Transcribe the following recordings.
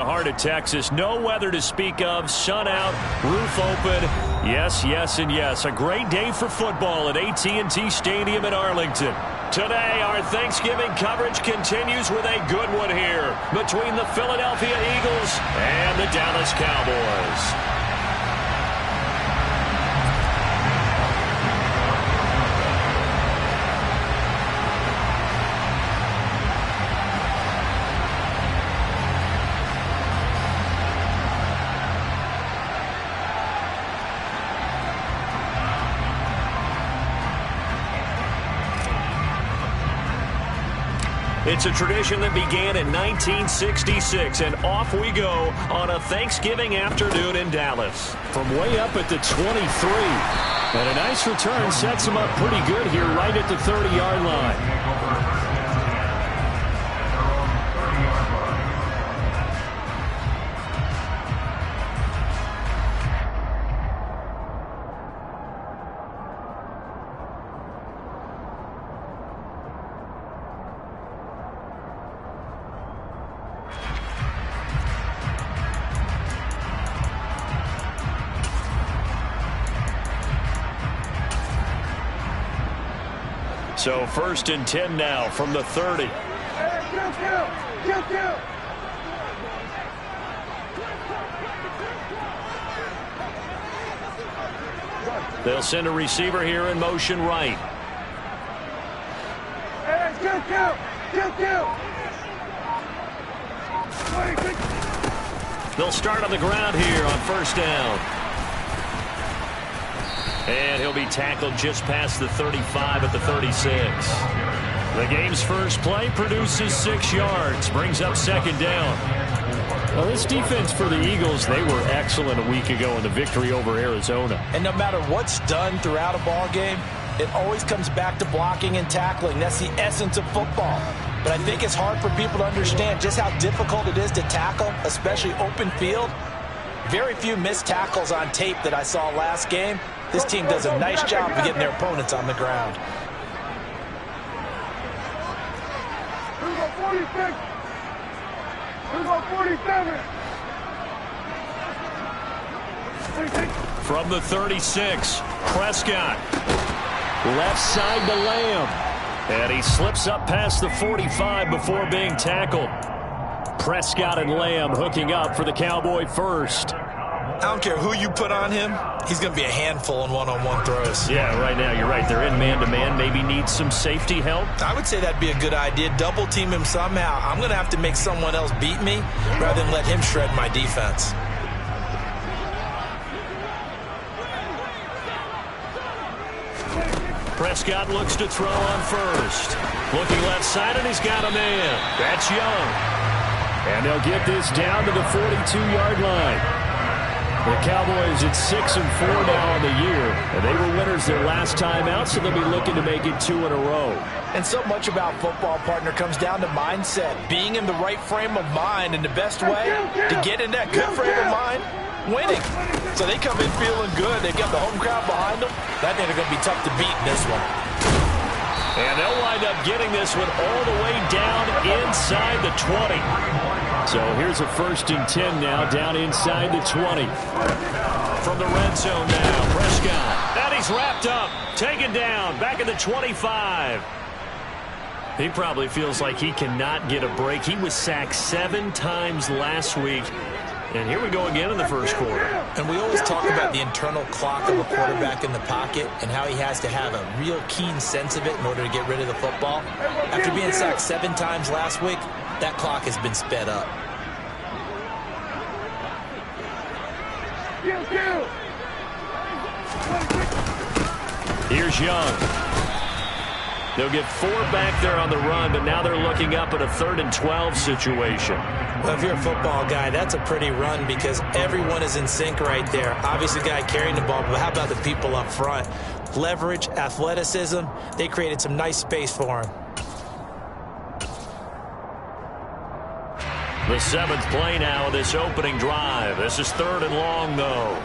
Heart of Texas, no weather to speak of, sun out, roof open. Yes, yes, and yes. A great day for football at AT&T Stadium in Arlington. Today, our Thanksgiving coverage continues with a good one here between the Philadelphia Eagles and the Dallas Cowboys. It's a tradition that began in 1966, and off we go on a Thanksgiving afternoon in Dallas. From way up at the 23, and a nice return sets him up pretty good here right at the 30-yard line. So 1st and 10 now from the 30. They'll send a receiver here in motion right. They'll start on the ground here on 1st down. And he'll be tackled just past the 35 at the 36. The game's first play produces 6 yards, brings up 2nd down. Well, this defense for the Eagles, they were excellent a week ago in the victory over Arizona. And no matter what's done throughout a ball game, it always comes back to blocking and tackling. That's the essence of football. But I think it's hard for people to understand just how difficult it is to tackle, especially open field. Very few missed tackles on tape that I saw last game. This team does a nice job of getting their opponents on the ground. Who's on 46? Who's on 47? From the 36, Prescott. Left side to Lamb. And he slips up past the 45 before being tackled. Prescott and Lamb hooking up for the Cowboy first. I don't care who you put on him, he's going to be a handful in one-on-one throws. Yeah, right now, you're right. They're in man-to-man. Maybe need some safety help. I would say that'd be a good idea. Double team him somehow. I'm going to have to make someone else beat me rather than let him shred my defense. Prescott looks to throw on first. Looking left side, and he's got a man. That's Young. And they'll get this down to the 42-yard line. The Cowboys at 6-4 now on the year, and they were winners their last time out, so they'll be looking to make it 2 in a row. And so much about football, partner, comes down to mindset, being in the right frame of mind, and the best way to get in that good frame of mind, winning. So they come in feeling good. They've got the home crowd behind them. I think they're going to be tough to beat in this one. And they'll wind up getting this one all the way down inside the 20. So here's a 1st and 10 now, down inside the 20. From the red zone now, Prescott. And he's wrapped up, taken down, back at the 25. He probably feels like he cannot get a break. He was sacked 7 times last week. And here we go again in the first quarter. And we always talk about the internal clock of a quarterback in the pocket and how he has to have a real keen sense of it in order to get rid of the football. After being sacked 7 times last week, that clock has been sped up. Here's Young. They'll get 4 back there on the run, but now they're looking up at a 3rd and 12 situation. Well, if you're a football guy, that's a pretty run because everyone is in sync right there. Obviously, the guy carrying the ball, but how about the people up front? Leverage, athleticism, they created some nice space for him. The 7th play now of this opening drive. This is 3rd and long, though.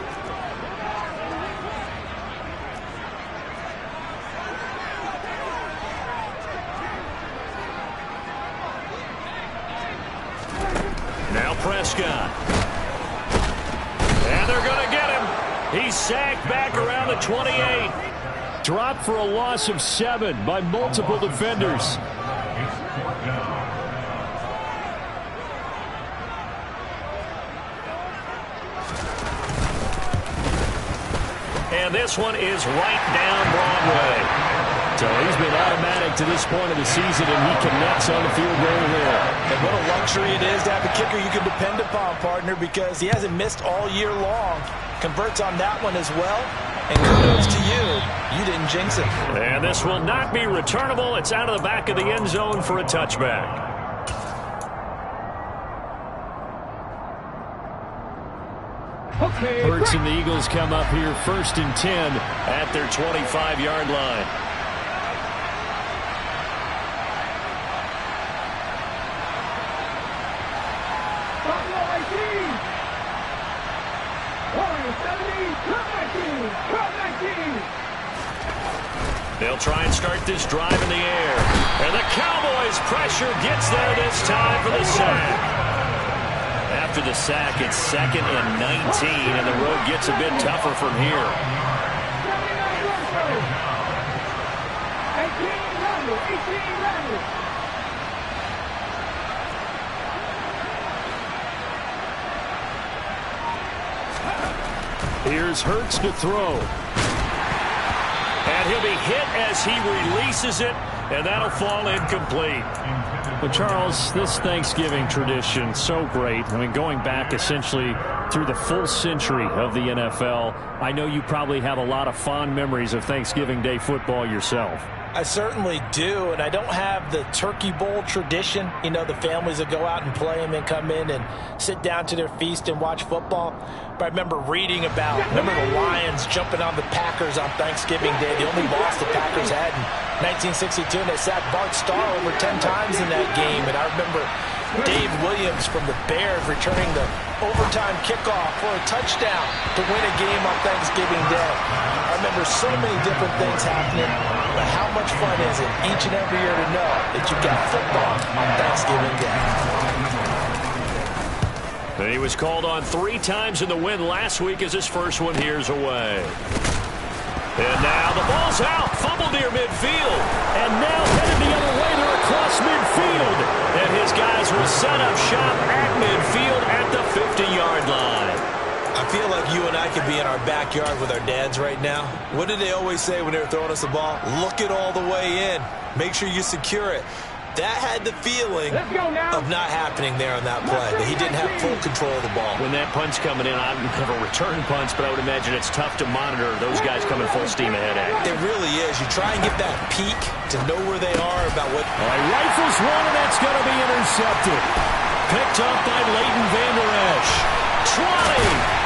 Prescott. And they're going to get him. He's sacked back around the 28. Dropped for a loss of 7 by multiple defenders. And this one is right down Broadway. So he's been automatic to this point of the season, and he connects on the field goal there. And what a luxury it is to have a kicker you can depend upon, partner, because he hasn't missed all year long. Converts on that one as well. And kudos to you. You didn't jinx it. And this will not be returnable. It's out of the back of the end zone for a touchback. Hurts and the Eagles come up here 1st and 10 at their 25-yard line. They'll try and start this drive in the air. And the Cowboys' pressure gets there this time for the sack. After the sack, it's 2nd and 19, and the road gets a bit tougher from here. Here's Hurts to throw. And he'll be hit as he releases it, and that'll fall incomplete. But Charles, this Thanksgiving tradition, so great. I mean, going back essentially through the full century of the NFL, I know you probably have a lot of fond memories of Thanksgiving Day football yourself. I certainly do, and I don't have the Turkey Bowl tradition. You know, the families that go out and play them and come in and sit down to their feast and watch football. But I remember reading about, the Lions jumping on the Packers on Thanksgiving Day, the only loss the Packers had in 1962, and they sacked Bart Starr over 10 times in that game. And I remember Dave Williams from the Bears returning the overtime kickoff for a touchdown to win a game on Thanksgiving Day. I remember so many different things happening, but how much fun is it each and every year to know that you've got football on Thanksgiving Day? And he was called on 3 times in the win last week as his first one here's away. And now the ball's out, fumbled near midfield, and now headed the other way. They're across midfield, and his guys will set up shop at midfield at the 50-yard line. I feel like you and I could be in our backyard with our dads right now. What did they always say when they were throwing us the ball? Look it all the way in. Make sure you secure it. That had the feeling of not happening there on that play, that he didn't have full control of the ball. When that punt's coming in, I've never returned punts, but I would imagine it's tough to monitor those guys coming full steam ahead at you. It really is. You try and get that peek to know where they are about what... All right, rifles one, and that's going to be intercepted. Picked up by Leighton Vander Esch. 20!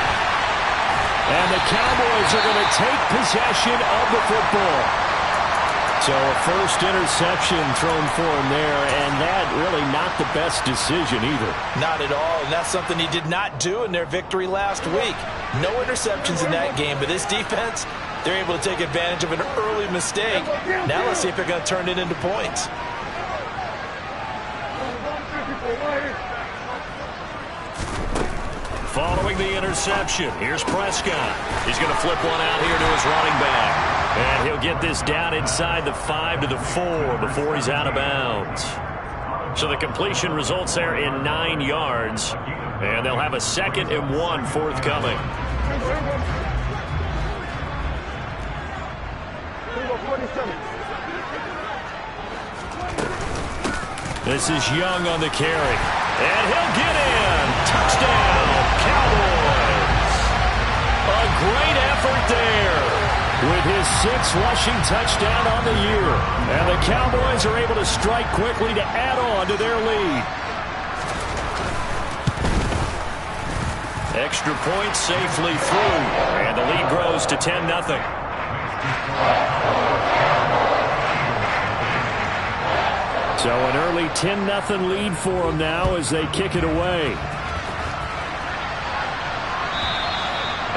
And the Cowboys are going to take possession of the football. So a first interception thrown for him there, and that really not the best decision either. Not at all, and that's something he did not do in their victory last week. No interceptions in that game, but this defense, they're able to take advantage of an early mistake. Now let's see if they're going to turn it into points. Following the interception, here's Prescott. He's going to flip one out here to his running back. And he'll get this down inside the 5 to the 4 before he's out of bounds. So the completion results there in 9 yards. And they'll have a 2nd and 1 forthcoming. This is Young on the carry. And he'll get in. Touchdown, Cowboys. A great effort there with his 6th rushing touchdown on the year. And the Cowboys are able to strike quickly to add on to their lead. Extra point safely through. And the lead grows to 10-0. So an early 10-0 lead for them now as they kick it away.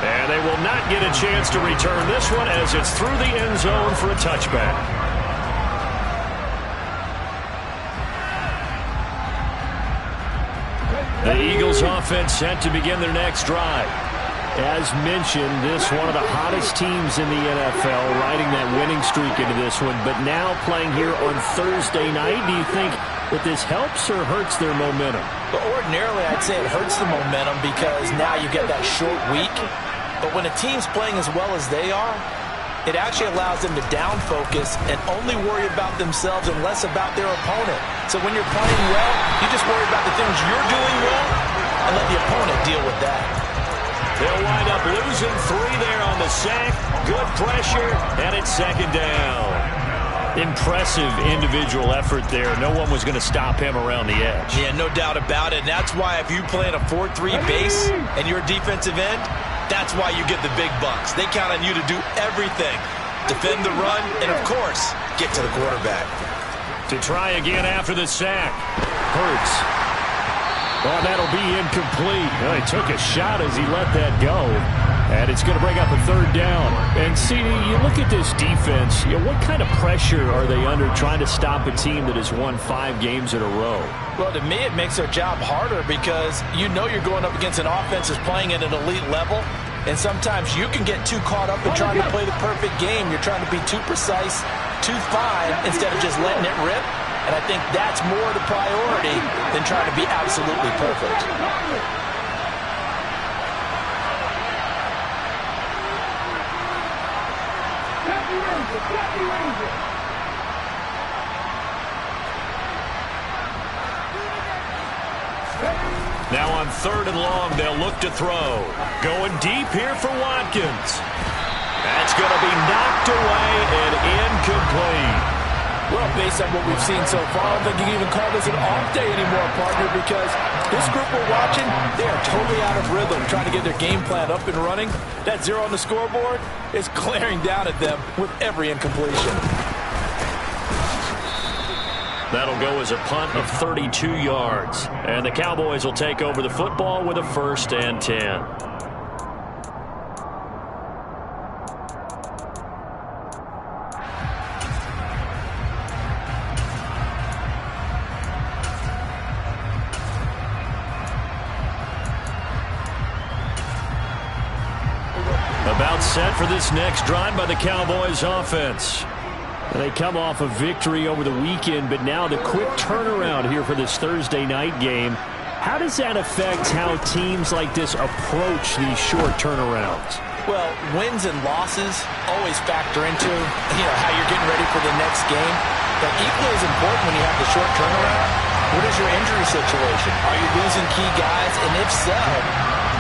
And they will not get a chance to return this one as it's through the end zone for a touchback. The Eagles offense set to begin their next drive. As mentioned, this one of the hottest teams in the NFL, riding that winning streak into this one, but now playing here on Thursday night. Do you think that this helps or hurts their momentum? But ordinarily, I'd say it hurts the momentum because now you get that short week. But when a team's playing as well as they are, it actually allows them to down focus and only worry about themselves and less about their opponent. So when you're playing well, you just worry about the things you're doing well and let the opponent deal with that. They'll wind up losing 3 there on the sack. Good pressure, and it's second down. Impressive individual effort there. No one was going to stop him around the edge. Yeah, no doubt about it. And that's why if you play in a 4-3 base and you're a defensive end, that's why you get the big bucks. They count on you to do everything. Defend the run and, of course, get to the quarterback. To try again after the sack. Hurts. Oh, that'll be incomplete. Well, he took a shot as he let that go. And it's going to bring up a third down. And see, you look at this defense, what kind of pressure are they under trying to stop a team that has won 5 games in a row? Well, to me, it makes their job harder because you know you're going up against an offense that's playing at an elite level. And sometimes you can get too caught up in trying to play the perfect game. You're trying to be too precise, too fine, instead of just letting it rip. And I think that's more the priority than trying to be absolutely perfect. Now on 3rd and long, they'll look to throw. Going deep here for Watkins. That's going to be knocked away and incomplete. Well, based on what we've seen so far, I don't think you can even call this an off day anymore, partner, because this group we're watching, they are totally out of rhythm, trying to get their game plan up and running. That 0 on the scoreboard is glaring down at them with every incompletion. That'll go as a punt of 32 yards. And the Cowboys will take over the football with a 1st and 10. About set for this next drive by the Cowboys offense. They come off a victory over the weekend, but now the quick turnaround here for this Thursday night game. How does that affect how teams like this approach these short turnarounds? Well, wins and losses always factor into, how you're getting ready for the next game. But equally as important when you have the short turnaround, what is your injury situation? Are you losing key guys? And if so,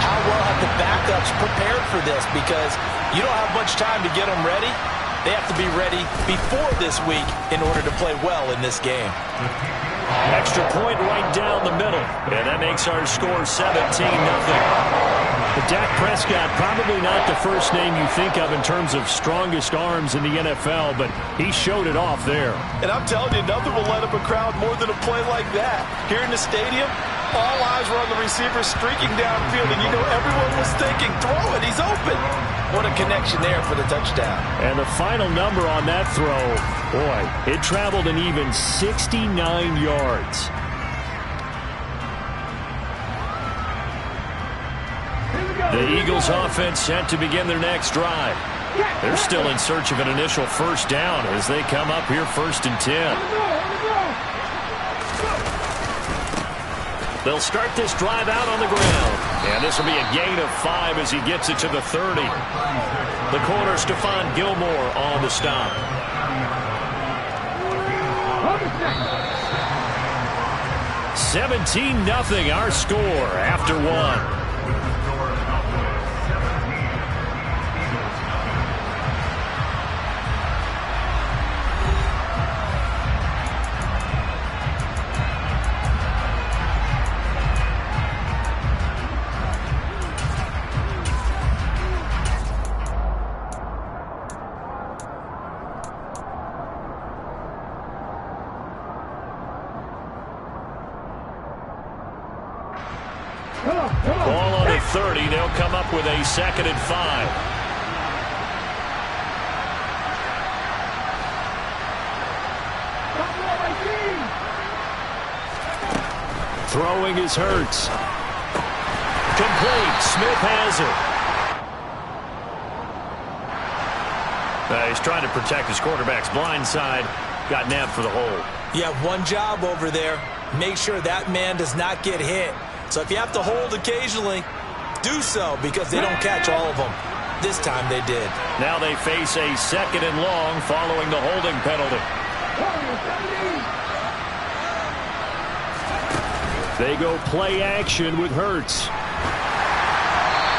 how well have the backups prepared for this? Because you don't have much time to get them ready. They have to be ready before this week in order to play well in this game. Extra point right down the middle. And that makes our score 17-0. But Dak Prescott, probably not the first name you think of in terms of strongest arms in the NFL, but he showed it off there. And I'm telling you, nothing will light up a crowd more than a play like that. Here in the stadium, all eyes were on the receiver streaking downfield, and everyone was thinking, throw it, he's open. What a connection there for the touchdown. And the final number on that throw, boy, it traveled an even 69 yards. The Eagles offense set to begin their next drive. They're still in search of an initial 1st down as they come up here 1st and 10. They'll start this drive out on the ground. And this will be a gain of 5 as he gets it to the 30. The corner, Stephon Gilmore, on the stop. $17-0 our score after 1. Ball on the 30. They'll come up with a 2nd and 5. Throwing is Hurts. Complete. Smith has it. He's trying to protect his quarterback's blind side. Got nabbed for the hole. You have one job over there. Make sure that man does not get hit. So if you have to hold occasionally, do so, because they don't catch all of them. This time they did. Now they face a 2nd and long following the holding penalty. They go play action with Hurts.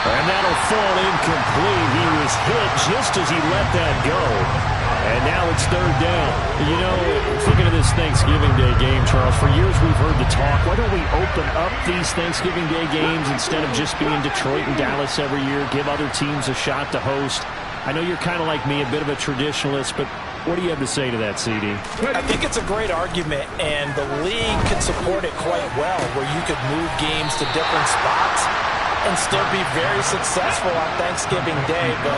And that'll fall incomplete. He was hit just as he let that go. And now it's 3rd down. You know, thinking of this Thanksgiving Day game, Charles, for years we've heard the talk, why don't we open up these Thanksgiving Day games instead of just being Detroit and Dallas every year, give other teams a shot to host? I know you're kind of like me, a bit of a traditionalist, but what do you have to say to that, CD? I think it's a great argument, and the league could support it quite well, where you could move games to different spots and still be very successful on Thanksgiving Day. But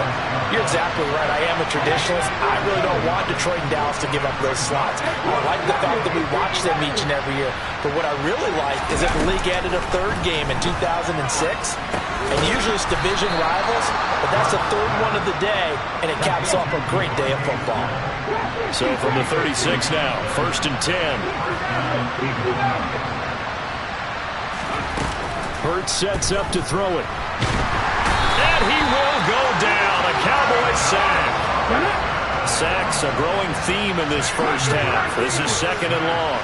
you're exactly right. I am a traditionalist. I really don't want Detroit and Dallas to give up those slots. I like the fact that we watch them each and every year. But what I really like is that the league added a 3rd game in 2006. And usually it's division rivals, but that's the 3rd one of the day, and it caps off a great day of football. So from the 36 now, 1st and 10. Hurts sets up to throw it. And he will go down. A Cowboys sack. Sacks a growing theme in this first half. This is 2nd and long.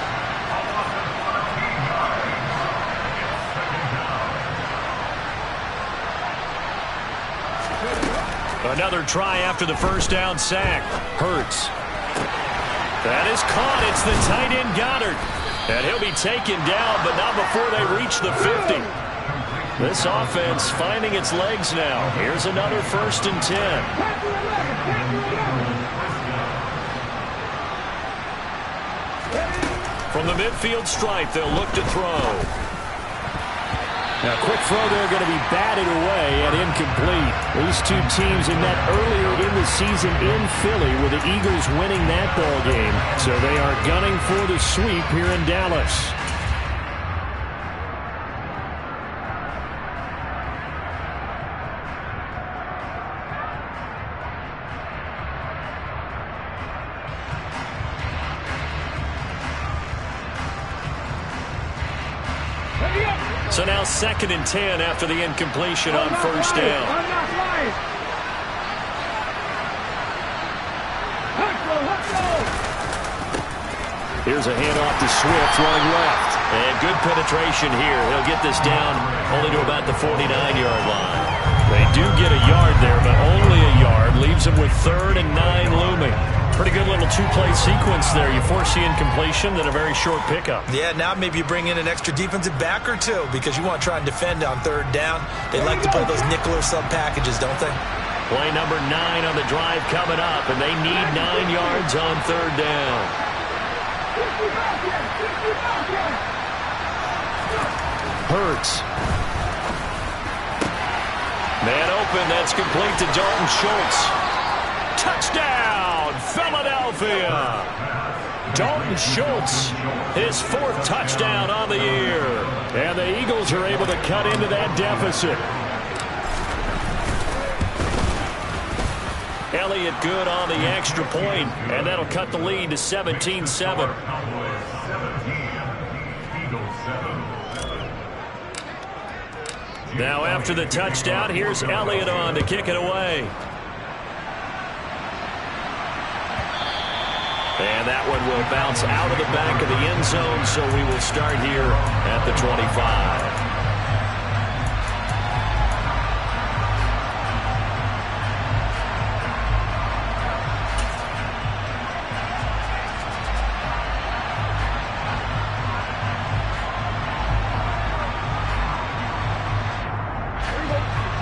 Another try after the 1st down sack. Hurts. That is caught. It's the tight end Goddard. And he'll be taken down, but not before they reach the 50. This offense finding its legs now. Here's another 1st and 10. From the midfield stripe, they'll look to throw. Now, quick throw there going to be batted away and incomplete. These two teams in that earlier in the season in Philly with the Eagles winning that ball game. So they are gunning for the sweep here in Dallas. So now 2nd and 10 after the incompletion on 1st down. Here's a handoff to Swift running left. And good penetration here. He'll get this down only to about the 49-yard line. They do get a yard there, but only a yard. Leaves them with 3rd and 9 looming. Pretty good little 2-play sequence there. You force the incompletion, then a very short pickup. Yeah, now maybe you bring in an extra defensive back or two because you want to try and defend on 3rd down. They like to play those nickel or sub packages, don't they? Play number 9 on the drive coming up, and they need 9 yards on 3rd down. Hurts. Man open, that's complete to Dalton Schultz. Touchdown, Philadelphia! Dalton Schultz, his 4th touchdown on the year. And the Eagles are able to cut into that deficit. Elliott good on the extra point, and that'll cut the lead to 17-7. Now after the touchdown, here's Elliott on to kick it away. And that one will bounce out of the back of the end zone, so we will start here at the 25.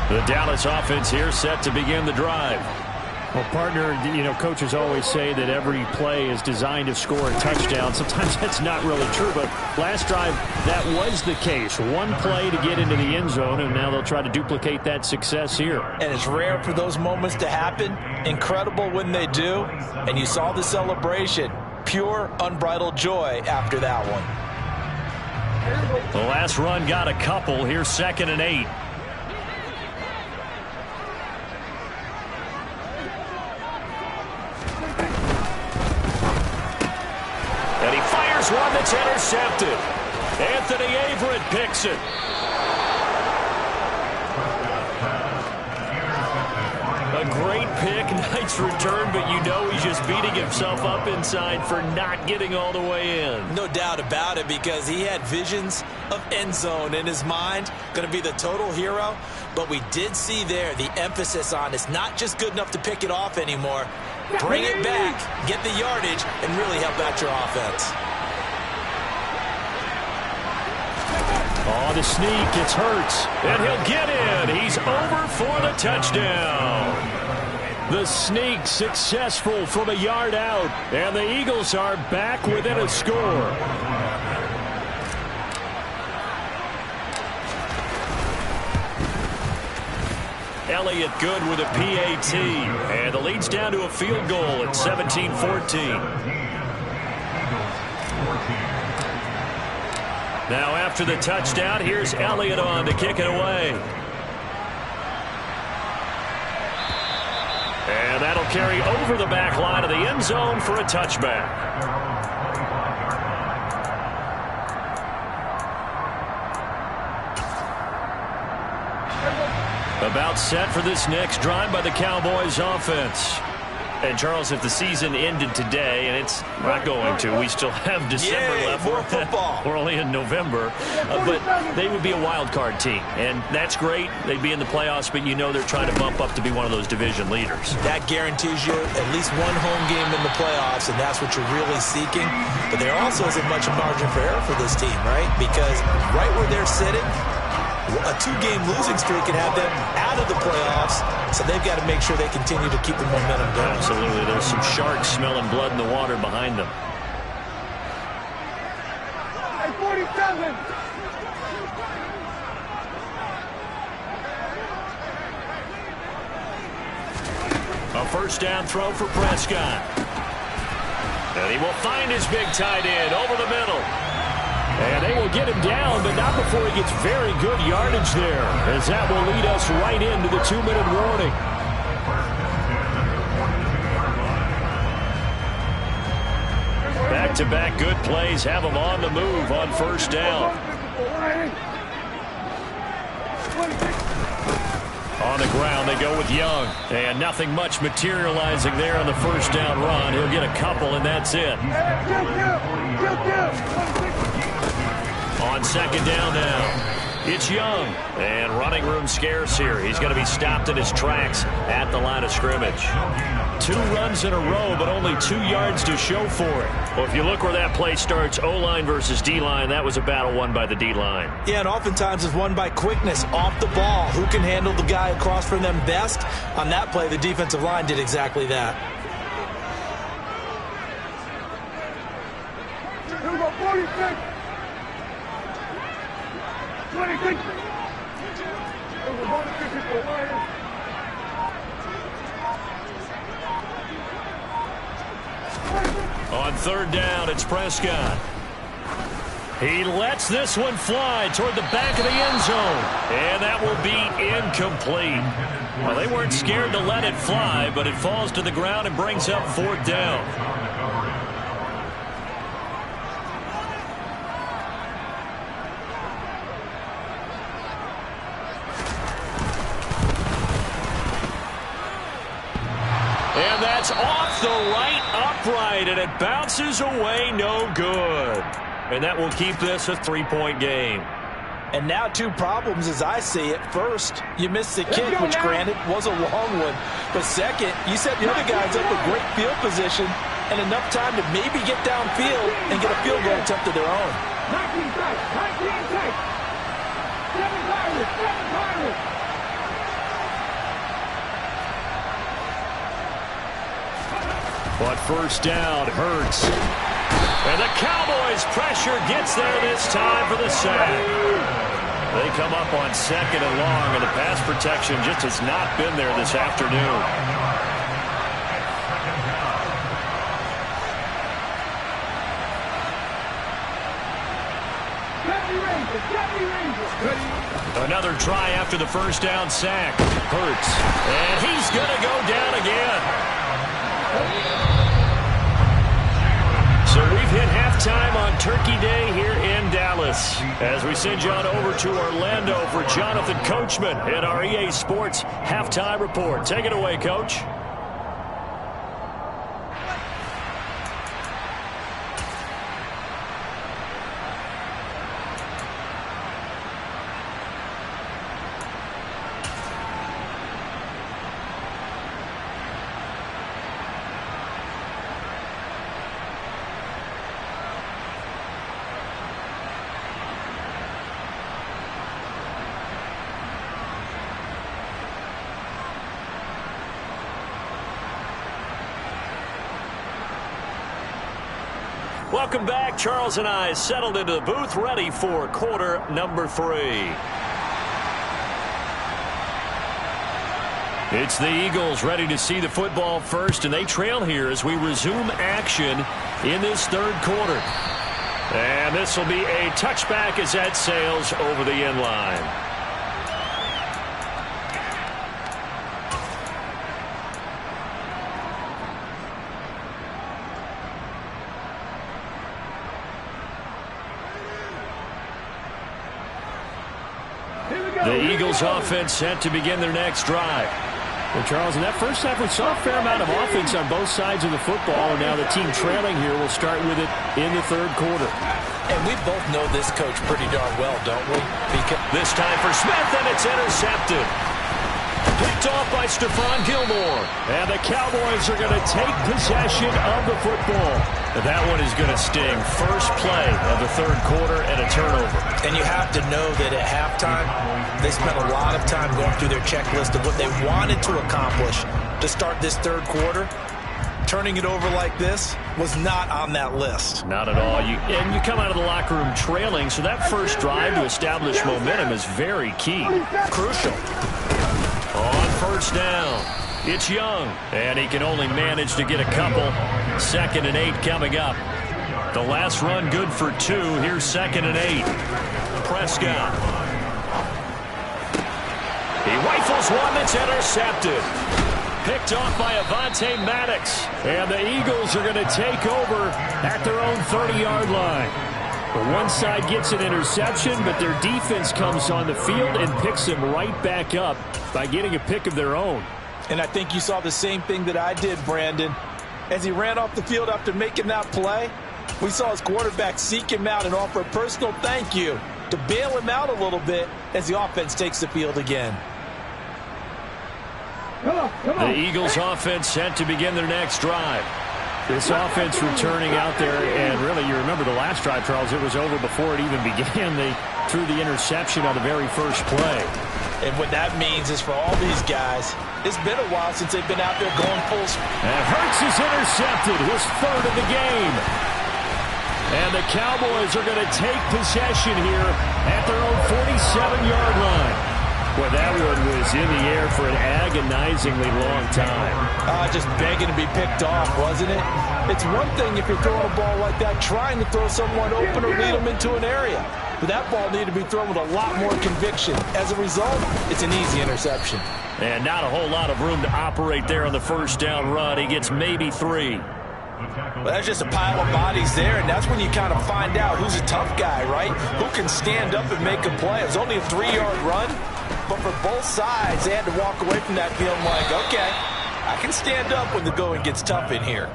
The Dallas offense here set to begin the drive. Well, partner, you know, coaches always say that every play is designed to score a touchdown. Sometimes that's not really true, but last drive, that was the case. One play to get into the end zone, and now they'll try to duplicate that success here. And it's rare for those moments to happen. Incredible when they do. And you saw the celebration. Pure, unbridled joy after that one. The last run got a couple. Here's 2nd and 8. Here's one that's intercepted. Anthony Averett picks it. A great pick, nice return, but you know he's just beating himself up inside for not getting all the way in. No doubt about it, because he had visions of end zone in his mind. Going to be the total hero. But we did see there the emphasis on it's not just good enough to pick it off anymore. Bring it back, get the yardage, and really help out your offense. Oh, the sneak, it's Hurts, and he'll get in. He's over for the touchdown. The sneak successful from a yard out, and the Eagles are back within a score. Elliott good with a PAT, and the lead's down to a field goal at 17-14. Now after the touchdown, here's Elliott on to kick it away. And that'll carry over the back line of the end zone for a touchback. About set for this next drive by the Cowboys offense. And, Charles, if the season ended today, and it's not going to, we still have December left. More football. We're only in November. But they would be a wild card team. And that's great. They'd be in the playoffs, but you know they're trying to bump up to be one of those division leaders. That guarantees you at least one home game in the playoffs, and that's what you're really seeking. But there also isn't much margin for error for this team, right? Because right where they're sitting, a two-game losing streak can have them out of the playoffs, so they've got to make sure they continue to keep the momentum going. Absolutely. There's some sharks smelling blood in the water behind them. Hey, 47. A first down throw for Prescott. And he will find his big tight end over the middle. And they will get him down, but not before he gets very good yardage there, as that will lead us right into the 2-minute warning. Back-to-back good plays have him on the move on first down. On the ground, they go with Young. And nothing much materializing there on the first down run. He'll get a couple, and that's it. On second down now, it's Young. And running room scarce here. He's going to be stopped in his tracks at the line of scrimmage. 2 runs in a row, but only 2 yards to show for it. Well, if you look where that play starts, O-line versus D-line, that was a battle won by the D-line. Yeah, and oftentimes it's won by quickness off the ball. Who can handle the guy across from them best? On that play, the defensive line did exactly that. Number 46. 26. On third down, it's Prescott. He lets this one fly toward the back of the end zone. And that will be incomplete. Well, they weren't scared to let it fly, but it falls to the ground and brings up fourth down. And that's off the right upright, and it bounces away, no good. And that will keep this a 3-point game. And now 2 problems as I see it. First, you missed the kick, which granted was a long one. But second, you set the other guys up with great field position and enough time to maybe get downfield and get a field goal attempt of their own. 19 tight, 19 tight. 7 Pirates. But first down, Hurts. And the Cowboys' pressure gets there this time for the sack. They come up on second and long, and the pass protection just has not been there this afternoon. Another try after the first down sack. Hurts. And he's going to go down again. So we've hit halftime on Turkey Day here in Dallas. As we send you on over to Orlando for Jonathan Coachman at our EA Sports Halftime Report. Take it away, Coach. Welcome back. Charles and I settled into the booth, ready for quarter number 3. It's the Eagles ready to see the football first, and they trail here as we resume action in this third quarter. And this will be a touchback as that sails over the end line. The Eagles offense set to begin their next drive. Well, Charles, in that first half, we saw a fair amount of offense on both sides of the football, and now the team trailing here will start with it in the third quarter. And we both know this coach pretty darn well, don't we? Because this time for Smith, and it's intercepted. Picked off by Stephon Gilmore. And the Cowboys are going to take possession of the football. That one is going to sting. First play of the third quarter and a turnover. And you have to know that at halftime, they spent a lot of time going through their checklist of what they wanted to accomplish to start this third quarter. Turning it over like this was not on that list. Not at all. And you come out of the locker room trailing, so that first drive to establish momentum is very key. Crucial. On first down, it's Young, and he can only manage to get a couple. 2nd and 8 coming up. The last run good for 2. Here's 2nd and 8. Prescott. He rifles one that's intercepted. Picked off by Avonte Maddox. And the Eagles are going to take over at their own 30-yard line. One side gets an interception, but their defense comes on the field and picks him right back up by getting a pick of their own. And I think you saw the same thing that I did, Brandon. As he ran off the field after making that play, we saw his quarterback seek him out and offer a personal thank you to bail him out a little bit as the offense takes the field again. The Eagles offense set to begin their next drive. This offense returning out there, and really, you remember the last drive, Charles, it was over before it even began. They threw the interception on the very first play. And what that means is for all these guys, it's been a while since they've been out there going full speed. And Hurts is intercepted, his 3rd of the game. And the Cowboys are going to take possession here at their own 47-yard line. Well, that one was in the air for an agonizingly long time. Just begging to be picked off, wasn't it? It's one thing if you're throwing a ball like that, trying to throw someone open or lead them into an area. But that ball needed to be thrown with a lot more conviction. As a result, it's an easy interception. And not a whole lot of room to operate there on the first down run. He gets maybe 3. Well, that's just a pile of bodies there, and that's when you kind of find out who's a tough guy, right? Who can stand up and make a play. It was only a 3-yard run, but for both sides, they had to walk away from that feeling like, okay, I can stand up when the going gets tough in here.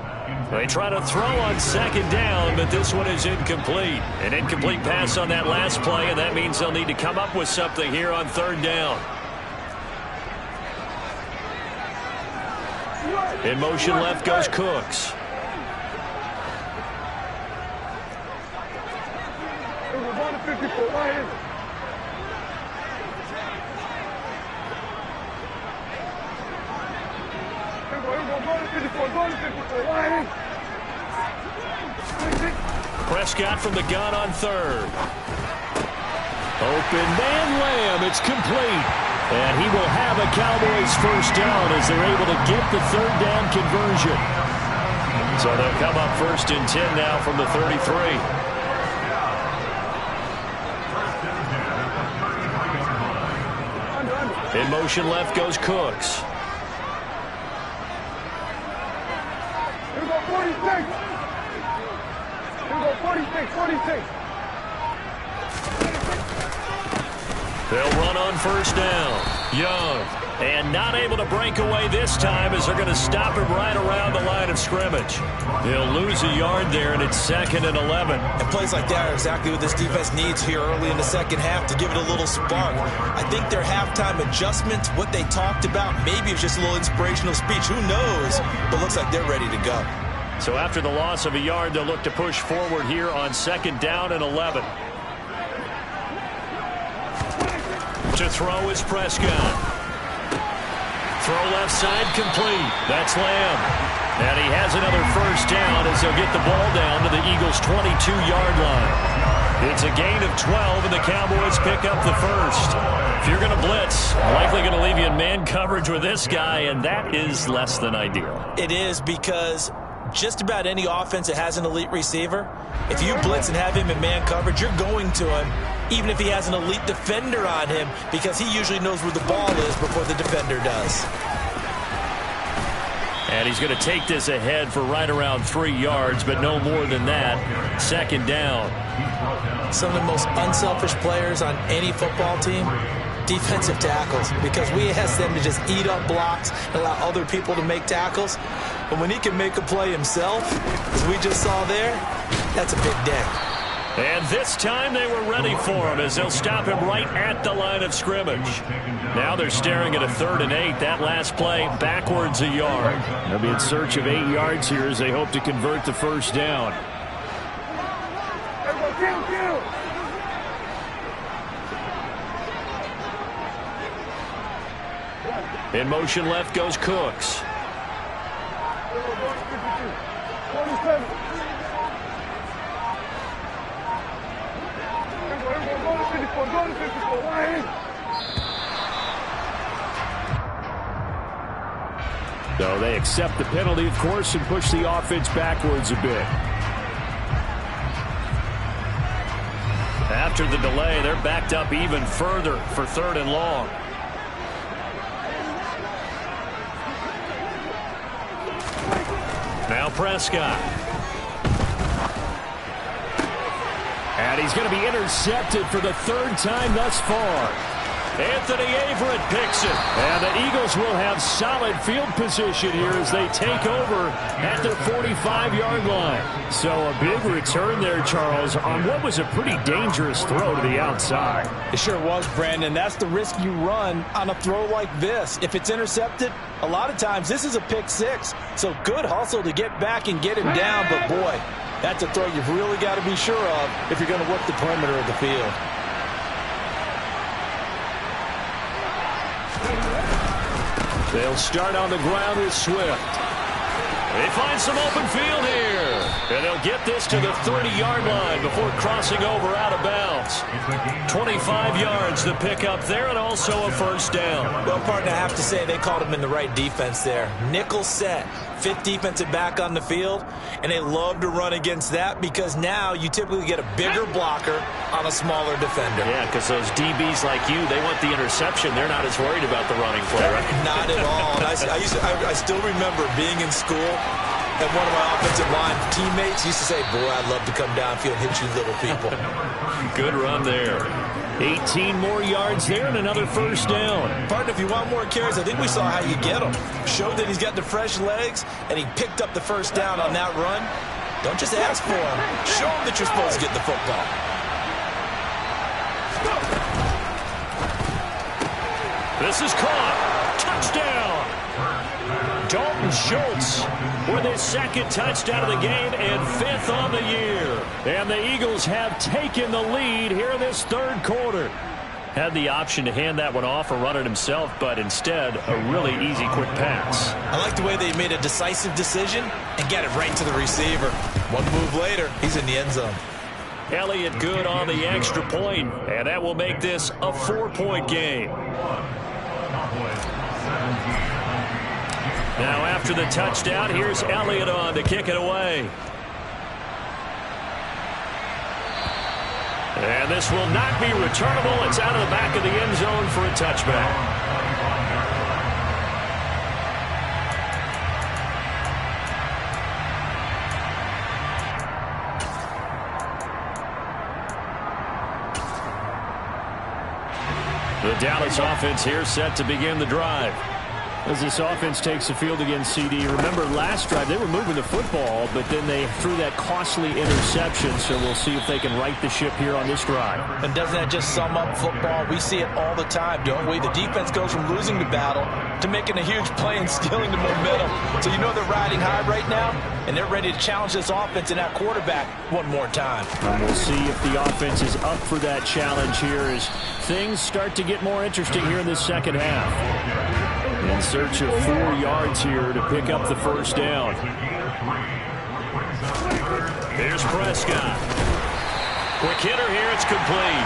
They try to throw on 2nd down, but this one is incomplete. An incomplete pass on that last play, and that means they'll need to come up with something here on 3rd down. In motion left goes Cooks. Prescott from the gun on 3rd. Open man Lamb. It's complete. And he will have a Cowboys first down as they're able to get the 3rd down conversion. So they'll come up 1st and 10 now from the 33. In motion left goes Cooks. we go 46, 46. They'll run on first down. Young. And not able to break away this time as they're going to stop him right around the line of scrimmage. He'll lose a yard there, and it's 2nd and 11. And plays like that are exactly what this defense needs here early in the second half to give it a little spark. I think their halftime adjustments, what they talked about, maybe it was just a little inspirational speech. Who knows? But looks like they're ready to go. So after the loss of a yard, they'll look to push forward here on 2nd down and 11. To throw is Prescott. Throw left side complete. That's Lamb. And he has another first down as they'll get the ball down to the Eagles' 22-yard line. It's a gain of 12, and the Cowboys pick up the first. If you're going to blitz, likely going to leave you in man coverage with this guy, and that is less than ideal. It is, because just about any offense that has an elite receiver, if you blitz and have him in man coverage, you're going to him, even if he has an elite defender on him, because he usually knows where the ball is before the defender does. And he's going to take this ahead for right around 3 yards, but no more than that. 2nd down. Some of the most unselfish players on any football team, defensive tackles, because we ask them to just eat up blocks and allow other people to make tackles. But when he can make a play himself, as we just saw there, that's a big day. And this time they were ready for him as they'll stop him right at the line of scrimmage. Now they're staring at a 3rd and 8. That last play backwards a yard. They'll be in search of 8 yards here as they hope to convert the first down. In motion left goes Cooks. 47. So they accept the penalty, of course, and push the offense backwards a bit. After the delay, they're backed up even further for 3rd and long. Now Prescott. And he's going to be intercepted for the 3rd time thus far. Anthony Averett picks it. And the Eagles will have solid field position here as they take over at their 45-yard line. So a big return there, Charles, on what was a pretty dangerous throw to the outside. It sure was, Brandon. That's the risk you run on a throw like this. If it's intercepted, a lot of times this is a pick 6. So good hustle to get back and get him down. But, boy, that's a throw you've really got to be sure of if you're going to work the perimeter of the field. They'll start on the ground with Swift. They find some open field here. And they'll get this to the 30-yard line before crossing over out of bounds. 25 yards the pickup there, and also a first down. Well, partner, I have to say they called him in the right defense there. Nickel set, 5th defensive back on the field, and they love to run against that because now you typically get a bigger blocker on a smaller defender. Yeah, because those DBs like you, they want the interception. They're not as worried about the running play, right? Not at all. And I still remember being in school, and one of my offensive line teammates used to say, boy, I'd love to come downfield and hit you little people. Good run there. 18 more yards there and another first down. Partner, if you want more carries, I think we saw how you get him. Showed that he's got the fresh legs, and he picked up the first down on that run. Don't just ask for him. Show him that you're supposed to get the football. This is caught. Touchdown. Dalton Schultz with his 2nd touchdown of the game and 5th on the year. And the Eagles have taken the lead here in this 3rd quarter. Had the option to hand that one off or run it himself, but instead a really easy quick pass. I like the way they made a decisive decision and get it right to the receiver. One move later, he's in the end zone. Elliott good on the extra point, and that will make this a 4-point game. Now after the touchdown, here's Elliott on to kick it away. And this will not be returnable. It's out of the back of the end zone for a touchback. The Dallas offense here set to begin the drive. As this offense takes the field against CD, remember last drive they were moving the football, but then they threw that costly interception, so we'll see if they can right the ship here on this drive. And doesn't that just sum up football? We see it all the time, don't we? The defense goes from losing the battle to making a huge play and stealing the momentum. So you know they're riding high right now, and they're ready to challenge this offense and that quarterback one more time. And we'll see if the offense is up for that challenge here as things start to get more interesting here in the second half. In search of 4 yards here to pick up the first down. Here's Prescott. Quick hitter here. It's complete.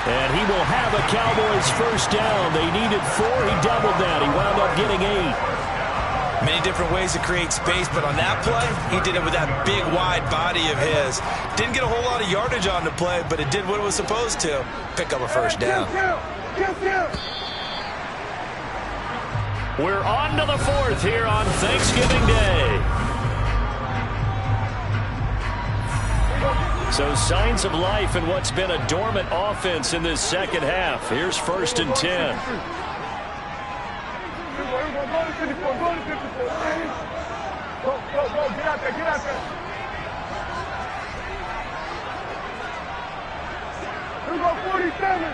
And he will have a Cowboys first down. They needed 4. He doubled that. He wound up getting 8. Many different ways to create space, but on that play, he did it with that big, wide body of his. Didn't get a whole lot of yardage on the play, but it did what it was supposed to. Pick up a first down. We're on to the 4th here on Thanksgiving Day. So signs of life in what's been a dormant offense in this second half. Here's 1st and 10. Go, get out there, get out there. Here we go, 47.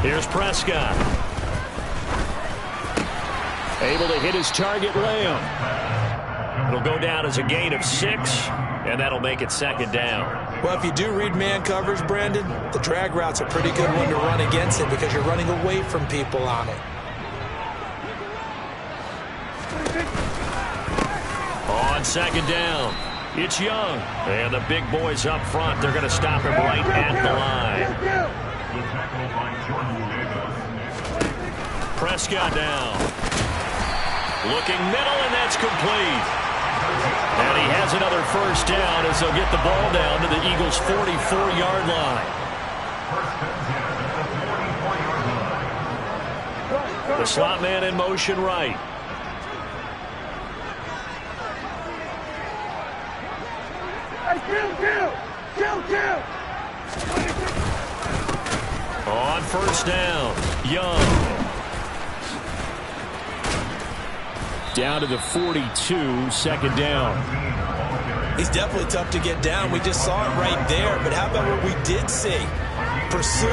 Here's Prescott. Able to hit his target, Lamb. It'll go down as a gain of 6, and that'll make it 2nd down. Well, if you do read man coverage, Brandon, the drag route's a pretty good one to run against it because you're running away from people on it. On 2nd down, it's Young. And the big boys up front, they're going to stop him right at the line. Prescott down. Looking middle, and that's complete. And he has another first down as they'll get the ball down to the Eagles' 44-yard line. The slot man in motion right. Kill. On first down, Young. Down to the 42, 2nd down. He's definitely tough to get down. We just saw it right there. But how about what we did see? Pursuit,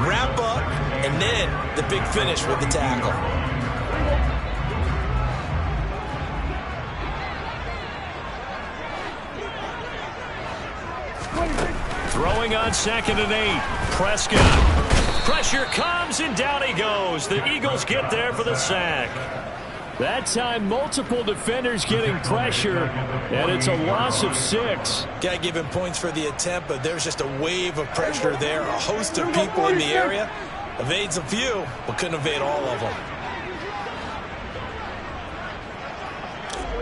wrap up, and then the big finish with the tackle. Throwing on 2nd and 8. Prescott. Pressure comes, and down he goes. The Eagles get there for the sack. That time, multiple defenders getting pressure, and it's a loss of 6. Got to give him points for the attempt, but there's just a wave of pressure there. A host of people in the area. Evades a few, but couldn't evade all of them.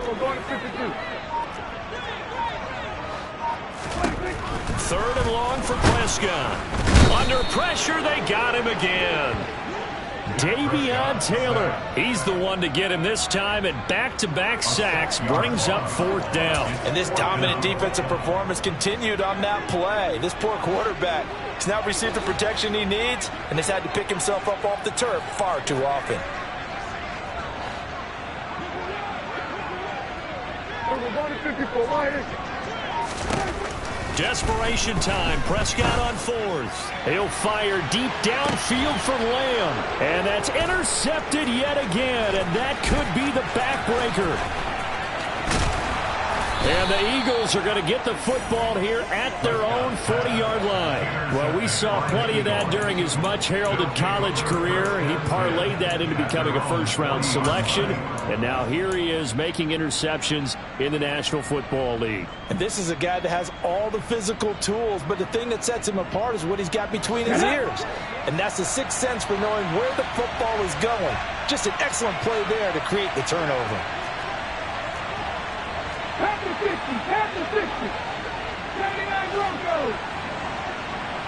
We're going to 52. 3rd and long for Prescott. Under pressure, they got him again. Davion Taylor. He's the one to get him this time, and back-to-back sacks brings up 4th down. And this dominant defensive performance continued on that play. This poor quarterback has now received the protection he needs and has had to pick himself up off the turf far too often. We're going to 54. Right here. Desperation time. Prescott on 4th. He'll fire deep downfield from Lamb. And that's intercepted yet again. And that could be the backbreaker. And the Eagles are going to get the football here at their own 40-yard line. Well, we saw plenty of that during his much-heralded college career. He parlayed that into becoming a first-round selection. And now here he is making interceptions in the National Football League. And this is a guy that has all the physical tools, but the thing that sets him apart is what he's got between his ears. And that's the sixth sense for knowing where the football is going. Just an excellent play there to create the turnover. Past the 60, past the 60. 79 Broncos.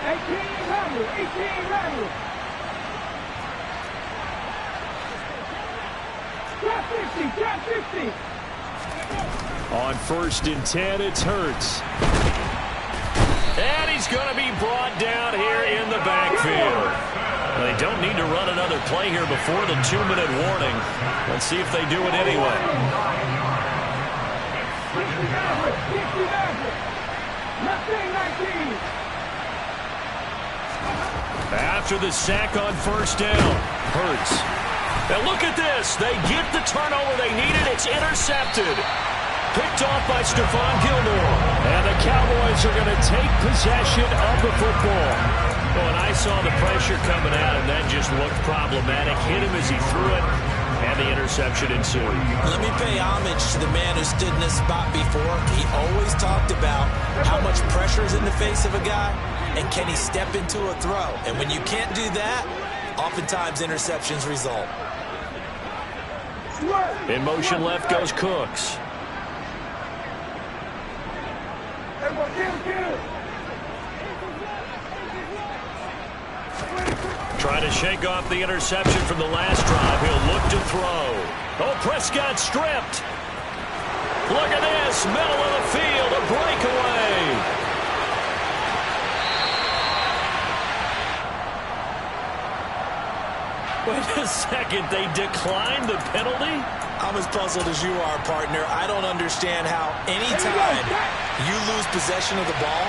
18 Ramble, 18 Ramble. Drop 60, drop 60. On 1st and 10, it's Hurts. brought down here in the backfield. They don't need to run another play here before the 2-minute warning. Let's see if they do it anyway. After the sack on first down, Hurts. Now look at this. They get the turnover they needed. It's intercepted. Picked off by Stephon Gilmore. And the Cowboys are going to take possession of the football. Well, and I saw the pressure coming at him. That just looked problematic. Hit him as he threw it, and the interception ensued. Let me pay homage to the man who stood in this spot before. He always talked about how much pressure is in the face of a guy, and can he step into a throw. And when you can't do that, oftentimes interceptions result. In motion left goes Cooks. Trying to shake off the interception from the last drive. He'll look to throw. Oh, Prescott stripped. Look at this. Middle of the field. A breakaway. Wait a second. They declined the penalty? I'm as puzzled as you are, partner. I don't understand how anytime you lose possession of the ball,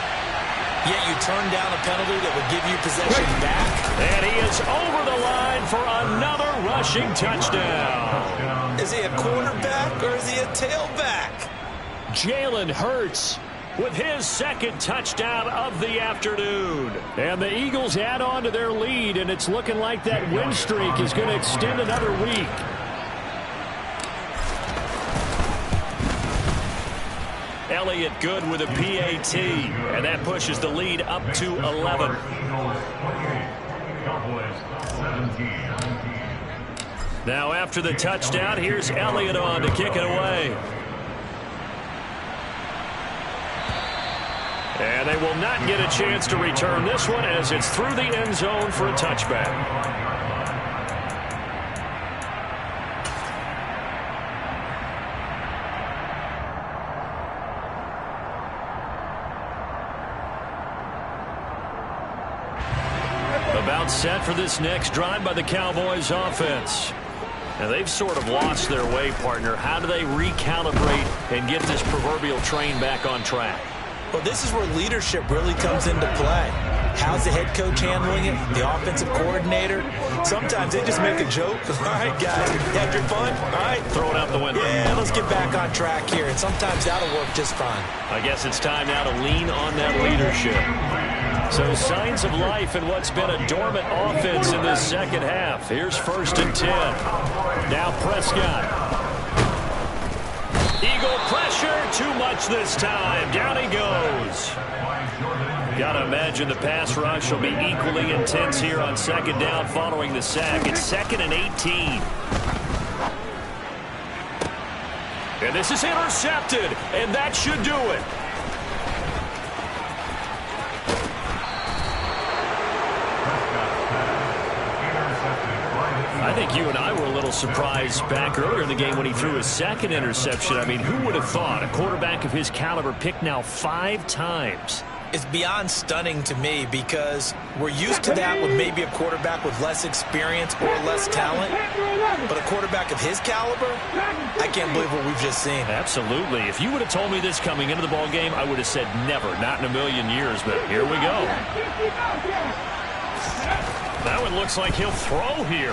yet you turn down a penalty that would give you possession back. And he is over the line for another rushing touchdown. Is he a quarterback or is he a tailback? Jalen Hurts with his second touchdown of the afternoon. And the Eagles add on to their lead, and it's looking like that win streak is going to extend another week. Elliott good with a PAT, and that pushes the lead up to 11. Now after the touchdown, here's Elliott on to kick it away. And they will not get a chance to return this one as it's through the end zone for a touchback. About set for this next drive by the Cowboys offense. Now they've sort of lost their way, partner. How do they recalibrate and get this proverbial train back on track? Well, this is where leadership really comes into play. How's the head coach handling it? The offensive coordinator? Sometimes they just make a joke. All right, guys, you had your fun? All right. Throw it out the window. Yeah, let's get back on track here. And sometimes that'll work just fine. I guess it's time now to lean on that leadership. So signs of life in what's been a dormant offense in this second half. Here's 1st and 10. Now Prescott. Eagle pressure, too much this time. Down he goes. Got to imagine the pass rush will be equally intense here on second down following the sack. It's 2nd and 18. And this is intercepted, and that should do it. I think you and I were a little surprised back earlier in the game when he threw his second interception. I mean, who would have thought a quarterback of his caliber picked now 5 times? It's beyond stunning to me because we're used to that with maybe a quarterback with less experience or less talent. But a quarterback of his caliber, I can't believe what we've just seen. Absolutely. If you would have told me this coming into the ball game, I would have said never, not in a million years. But here we go. That one looks like he'll throw here.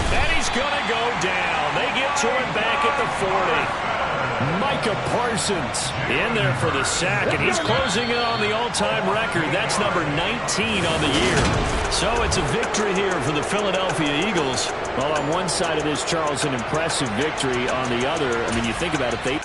And he's going to go down. They get to him back at the 40. Micah Parsons in there for the sack, and he's closing in on the all-time record. That's number 19 on the year. So it's a victory here for the Philadelphia Eagles. Well, on one side of this, Charles, an impressive victory. On the other, I mean, you think about it, they